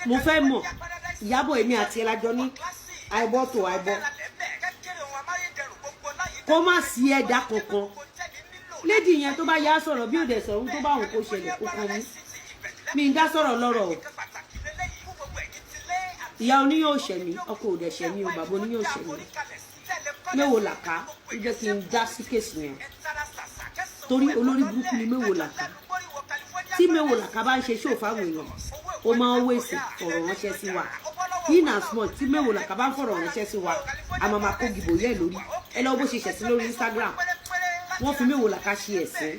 mo fẹ́ mọ̀ Ìyábọ̀ èmi àti ẹlájọ ní àìbọ̀ tó àìbọ̀ kó má sí ẹ̀dá kankan lady yẹn tó bá yá sọ̀rọ̀ bí ó dẹ̀ sọ̀rọ̀ tó bá òun kó ṣẹlẹ̀ kó kàn mí mi ń dá sọ̀rọ̀ lọ́rọ̀ o ìyá oníyàn òṣèlú ọkọ òdẹ ṣẹmí o bàbá oníyàn òṣèlú mẹ́wòó làkà ó jẹ́ kí n dá sí kéèsì yẹn torí olórí burúkú ni mẹ́wòó làkà tí mẹ́wòó làkà bá ń ṣe ṣòfò àwọn èèyàn ó máa ń wèsì ọ̀rọ̀ ránṣẹ́ sí wa in as much tí mẹ́wòó làkà bá ń fọ̀rọ̀ ránṣẹ́ sí wa a máa kó gìbò yẹ lórí ẹ lọ́wọ́ bó ṣe ṣẹ̀sí lórí Instagram wọ́n fi mẹ́wòó làkà ṣe ẹ̀sìn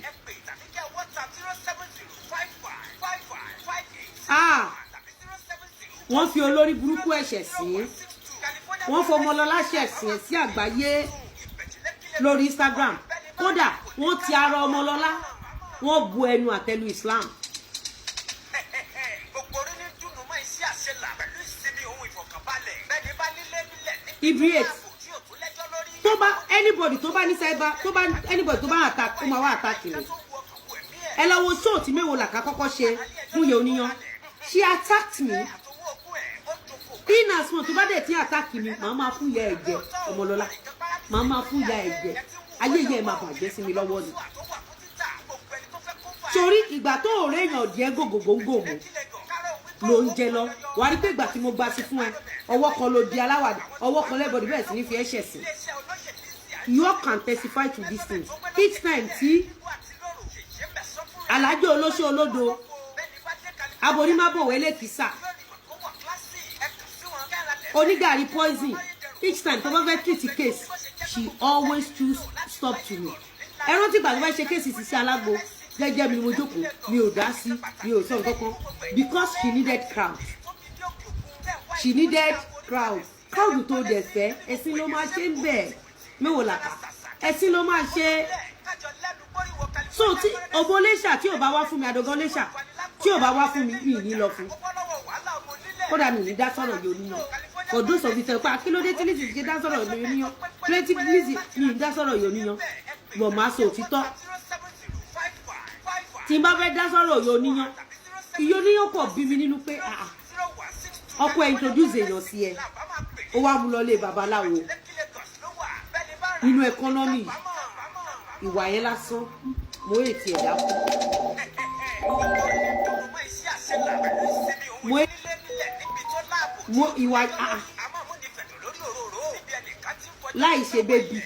wọ́n fi olórí burúkú ẹ̀ṣẹ̀ sí wọ́n fọmọlọ́lá ṣẹ̀sìn sí àgbáyé lórí Instagram kódà wọ́n ti ara ọmọlọ́lá wọ́n bu ẹnu àtẹ́lu Islam. Ibriate tó bá anybody tó bá ní cyber tó bá anybody tó bá attack ó máa wá attack ni ẹ lọ wo show tí Mẹ́wòó Làkà kọ́kọ́ ṣe fún Yẹ Oníyan she attacked me in as much tó bá dẹ̀ tí attack mi màá máa fún ya ẹ̀jẹ̀ Ọmọlọ́lá màá máa fún ya ẹ̀jẹ̀ ayé yẹ máa bàjẹ́ sí mi lọ́wọ́ ni torí ìgbà tó ò réèyàn díẹ̀ gògògóńgò mọ́ ló ń jẹ lọ wàá rí pé ìgbà tí mo gba sí fún ẹ ọwọ́ kan ló di aláwàdà ọwọ́ kan lẹ́bọ̀dì bẹ́ẹ̀ sì ní fi ẹ̀ṣẹ̀ sí you all can testify to this thing each time tí alájọ olóṣó olódo aborímábòwé lẹ́kìsà onígàrí poison each time tó bá fẹ́ treat case she always choose stop to me ẹ rántí ìgbà tó bá ṣe case sí alágbo jẹ́jẹ́ mi mo jókòó mi ò dá sí mi ò sọ nǹkan kan because she needed crowd crowd tó dẹ̀ fẹ́ ẹ̀sìn ló máa ṣe ń bẹ̀ Mẹ́wòó Làkà ẹ̀sìn ló máa ṣe so tí Ògbóléṣà tí ò bá wá fún mi Adógánléṣà tí ò bá wá fún mi mi ní lọ fún kódà mi ní dá sọ̀rọ̀ Yẹ Oníyan ọdún sọ fi tẹ̀ pa kí ló dé tí Lizzy ṣe dá sọ̀rọ̀ Yẹ Oníyan plenty Lizzy mi ní dá sọ̀rọ̀ Yẹ Oníyan bọ̀ máa sọ òtítọ́ tí n bá fẹ́ dá sọ̀rọ̀ Yẹ Oníyan Yẹ Oníyan kò bí mi nínú pé ọkọ ẹ̀ introduce èèyàn sí ẹ ó wá mú lọ lé babaláwo nínú ẹkọ́nọ́mì ìwà yẹn lásán mo ètì ẹ̀dá mo ìwà láì ṣe bébì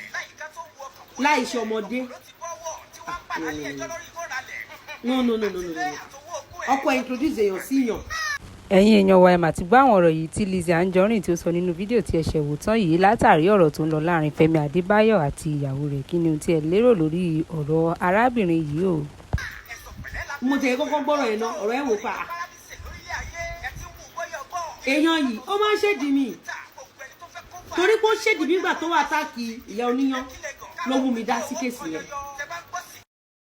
láì ṣe ọmọdé no ọkọ ẹ̀ introduce èèyàn sí yàn. ẹ̀yin èèyàn wa ẹ mà ti gbọ́ àwọn ọ̀rọ̀ yìí tí Lizzy Anjorin tí ó sọ nínú fídíò tí ẹ ṣẹ̀ wò tán yìí látàrí ọ̀rọ̀ tó ń lọ láàrin Fẹ́mi Adébáyọ̀ àti ìyàwó rẹ̀ kí ni ohun tí ẹ lérò lórí ọ̀rọ̀ arábìnrin yìí o. mo tẹ̀ kọ́kọ́ gbọ́rọ̀ ẹ̀ náà ọ̀rọ̀ ẹ̀ wò pa èèyàn yìí ó máa ń ṣèdí mi torí pé ó ṣèdí mi nígbà tó wà táàkì Ìyá Oníyan ló mú mi dá sí kéèsì yẹn